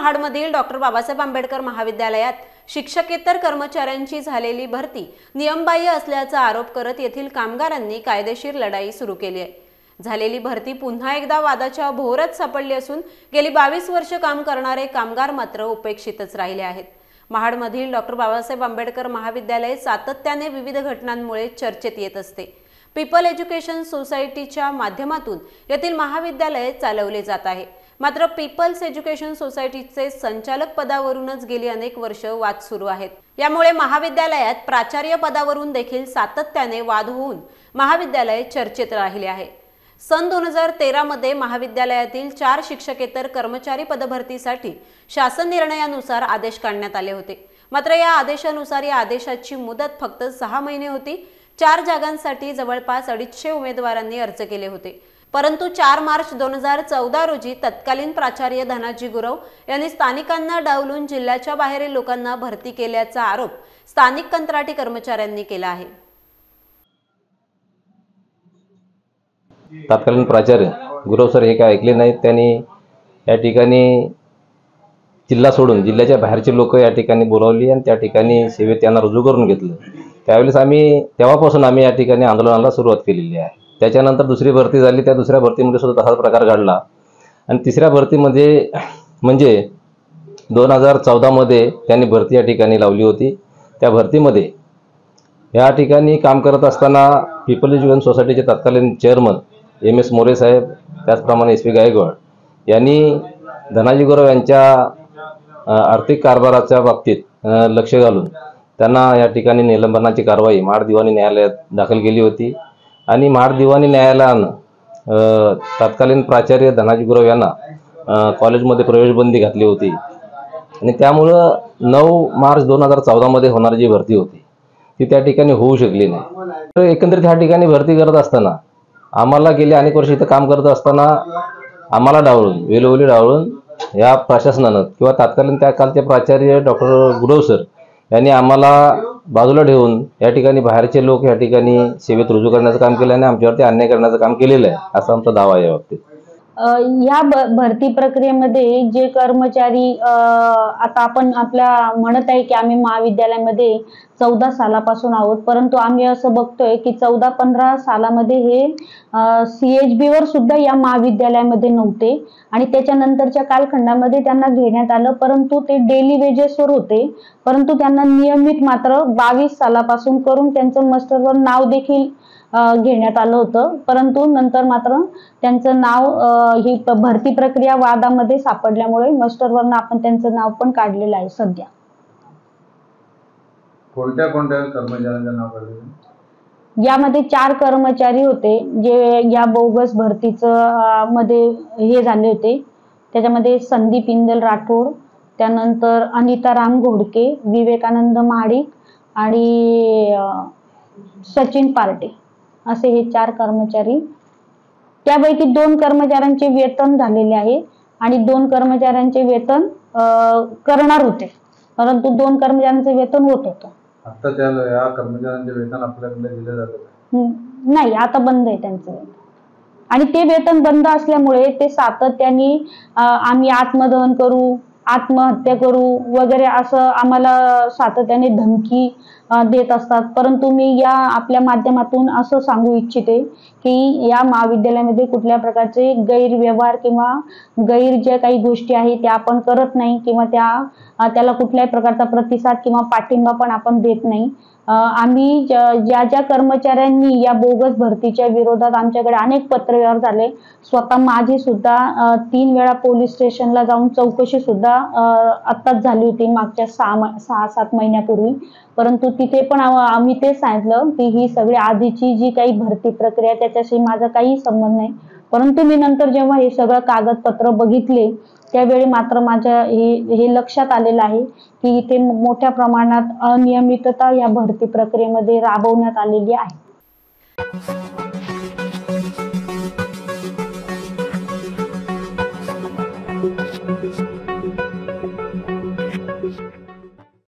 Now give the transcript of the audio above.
महाडमधील doctor Babasaheb Ambedkar महाविद्यालयात शिक्षकेतर कर्मचाऱ्यांची झालेली भरती नियमबाह्य असल्याचा आरोप करत येथील कामगारांनी कायदेशीर लढाई सुरू केली आहे। झालेली भरती पुन्हा एकदा वादाच्या भोवऱ्यात सापडली असून गेली 22 वर्ष काम करणारे कामगार मात्र उपेक्षितच राहिले आहेत। महाडमधील डॉक्टर बाबासाहेब आंबेडकर महाविद्यालय सातत्याने विविध घटनांमुळे चर्चेत येत असते। पीपल एज्युकेशन सोसायटीच्या माध्यमातून येथील महाविद्यालय चालवले जात आहे। मात्र पीपल्स एज्युकेशन सोसायटीचे संचालक पदावरूनच गेली अनेक वर्ष वाद सुरू आहेत। यामुळे महाविद्यालयात प्राचार्य पदावरून देखील सातत्याने वाद होऊन महाविद्यालय चर्चेत राहिले आहे। सन 2013 मध्ये महाविद्यालयातील 4 शिक्षकेतर कर्मचारी पदभरतीसाठी शासन निर्णयानुसार आदेश काढण्यात आले होते। मात्र या आदेशानुसार या आदेशाची मुदत फक्त 6 महिने होती। 4 जागांसाठी जवळपास 250 उमेदवारांनी अर्ज केले होते। परंतु 4 मार्च 2014 रोजी तत्कालीन प्राचार्य धनाजी गुरव यांनी स्थानिकांना डावलून जिल्ह्याच्या बाहेरील लोकांना भरती केल्याचा आरोप स्थानिक कंत्राटी कर्मचाऱ्यांनी केला आहे। तत्कालीन प्राचार्य गुरव सर हे काय ऐकले नाहीत। त्यांनी या ठिकाणी जिल्हा सोडून जिल्ह्याच्या बाहेरचे लोक या ठिकाणी बोलावली आणि त्या ठिकाणी सेवेत त्यांना रुजू करून घेतलं। त्यावेळेस तेव्हापासून आम्ही या ठिकाणी आंदोलनाला सुरुवात केलेली आहे। त्याच्यानंतर दुसरी भरती झाली, त्या दुसऱ्या भरतीमध्ये सुद्धा तसाच प्रकार घडला आणि तिसऱ्या भरतीमध्ये म्हणजे 2014 मध्ये त्यांनी भरती या ठिकाणी लावली होती। त्या भरतीमध्ये या ठिकाणी काम करत असताना पीपल एज्युकेशन सोसायटीचे तत्कालीन चेअरमन MS मोरे साहेब, त्याचप्रमाणे SP गायकवाड यांनी धनाजी गुरव यांच्या आर्थिक कारभाराच्या बाबतीत लक्ष घालून त्यांना या ठिकाणी निलंबनाची कारवाई महाड दिवाणी न्यायालयात दाखल केली होती आणि महाड दिवाणी न्यायालयानं तत्कालीन प्राचार्य धनाजी गुरव यांना कॉलेजमध्ये प्रवेशबंदी घातली होती आणि त्यामुळं 9 मार्च 2014 मध्ये होणारी जी भरती होती ती त्या ठिकाणी होऊ शकली नाही। तर एकंदरीत ह्या ठिकाणी भरती करत असताना आम्हाला गेले अनेक वर्ष इथं काम करत असताना आम्हाला डावळून वेळोवेळी डावळून या प्रशासनानं किंवा तत्कालीन त्या कालचे प्राचार्य डॉक्टर गुरव सर यांनी आम्हाला बाजूला ठेवून या ठिकाणी बाहेरचे लोक या ठिकाणी सेवेत रुजू करण्याचं काम केलं आणि आमच्यावरती अन्याय करण्याचं काम केलेलं आहे असा आमचा दावा आहे। या बाबतीत या भरती प्रक्रियेमध्ये जे कर्मचारी आता आपण आपल्या म्हणत आहे की आम्ही महाविद्यालयामध्ये 14 सालापासून आहोत, परंतु आम्ही असं बघतोय की 14-15 सालामध्ये हे CHB वर सुद्धा या महाविद्यालयामध्ये नव्हते आणि त्याच्यानंतरच्या कालखंडामध्ये त्यांना घेण्यात आलं, परंतु ते डेली वेजेसवर होते। परंतु त्यांना नियमित मात्र 22 सालापासून करून त्यांचं मास्टरवर नाव देखील घेण्यात आलं होतं, परंतु नंतर मात्र त्यांचं नाव ही भरती प्रक्रिया वादामध्ये सापडल्यामुळे मास्टरवरनं आपण त्यांचं नाव पण काढलेलं आहे। सध्या कोणत्या कर्मचाऱ्यांचं नाव काढलं? यामध्ये 4 कर्मचारी होते जे या बोगस भरतीचं मध्ये हे झाले होते। त्याच्यामध्ये संदीप इंदल राठोड, त्यानंतर अनिता राम घोडके, विवेकानंद महाडिक आणि सचिन पार्टे असे हे 4 कर्मचारी। त्यापैकी 2 कर्मचाऱ्यांचे वेतन झालेले आहे आणि 2 कर्मचाऱ्यांचे वेतन करणार होते, परंतु 2 कर्मचाऱ्यांचे वेतन होत होतं। आता या कर्मचाऱ्यांचे वेतन आपल्याकडे दिले जाते नाही, आता बंद आहे त्यांचं वेतन आणि ते वेतन बंद असल्यामुळे ते सातत्याने आम्ही आत्मदहन करू, आत्महत्या करू वगैरे असं आम्हाला सातत्याने धमकी देत असतात। परंतु मी या आपल्या माध्यमातून असं सांगू इच्छिते की या महाविद्यालयामध्ये कुठल्या प्रकारचे गैरव्यवहार किंवा गैर ज्या काही गोष्टी आहेत त्या आपण करत नाही किंवा त्याला कुठल्याही प्रकारचा प्रतिसाद किंवा पाठिंबा पण आपण देत नाही। आम्ही ज्या कर्मचाऱ्यांनी या बोगस भरतीच्या विरोधात आमच्याकडे अनेक पत्रव्यवहार झाले, स्वतः माझी सुद्धा 3 वेळा पोलीस स्टेशनला जाऊन चौकशी सुद्धा आत्ताच झाली होती मागच्या 6-7 महिन्यापूर्वी, परंतु तिथे पण आम्ही ते सांगितलं की ही सगळी आधीची जी काही भरती प्रक्रिया त्याच्याशी माझा काही संबंध नाही। परंतु मी नंतर जेव्हा हे सगळं कागदपत्र बघितले त्यावेळी मात्र माझ्या हे लक्षात आलेलं आहे की इथे मोठ्या प्रमाणात अनियमितता या भरती प्रक्रियेमध्ये राबवण्यात आलेली आहे।